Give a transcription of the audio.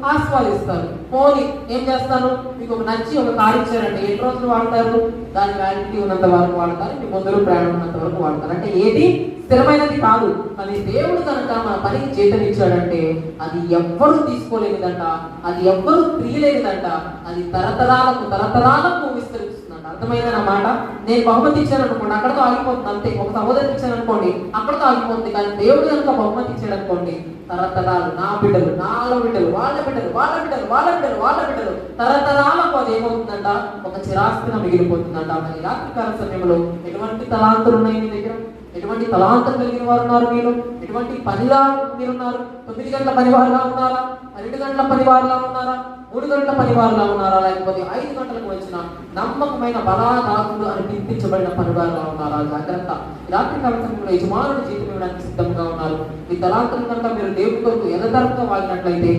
ఆస్వాదిస్తారు. పోనీ ఏం చేస్తారు, మీకు ఒక నచ్చి ఒక కారు ఇచ్చారంటే ఎన్ని రోజులు వాడతారు, దాని వ్యాలిడిటీ ఉన్నంత వరకు వాడతారు, మీ ముందు ప్రయాణం ఉన్నంత వరకు వాడతారు. అంటే ఏది స్థిరమైనది కాదు. కానీ దేవుడు కనుక మన పనికి చేతనిచ్చాడంటే అది ఎవ్వరూ తీసుకోలేనిదంట, అది ఎవ్వరూ తీయలేనిదంట, అది తరతరాలకు విస్తరిస్తుందంట. అర్థమైందని అన్నమాట. నేను బహుమతి ఇచ్చాను అనుకోండి, అక్కడతో ఆగిపోతుంది అంతే. ఒక సహోదరికి ఇచ్చాను అనుకోండి, అక్కడతో ఆగిపోతుంది. కానీ దేవుడు కనుక బహుమతి ఇచ్చాడు అనుకోండి, తరతరాలు, నా బిడ్డలు, నాలో బిడ్డలు, వాళ్ళ బిడ్డలు, వాళ్ళ బిడ్డలు, వాళ్ళ బిడ్డలు, వాళ్ళ బిడ్డలు, తరతరాలకు అది ఏమవుతుందంట, ఒక చిరాస్తిగా మిగిలిపోతుందంట. మరి రాత్రికాల సమయంలో ఎటువంటి తలాంతులు ఉన్నాయి మీ దగ్గర? ఎటువంటి తలాంతం కలిగిన వారు ఉన్నారు మీరు? ఎటువంటి పనిలా మీరున్నారు? 9 గంటల పనివారులా ఉన్నారా? 2 గంటల పనివారులా ఉన్నారా? 3 గంటల పనివారులా ఉన్నారా? లేకపోతే 5 గంటలకు వచ్చిన నమ్మకమైన బలాదారులు అని గుర్తించబడిన పనివారులా ఉన్నారా? జాగ్రత్త. రాత్రికాల సమయంలో యజమానుడు జీతం ఇవ్వడానికి సిద్ధంగా ఉన్నారు. ఈ తలాంతం కనుక మీరు దేవుడి కొరకు ఎదతరంగా వాడినట్లయితే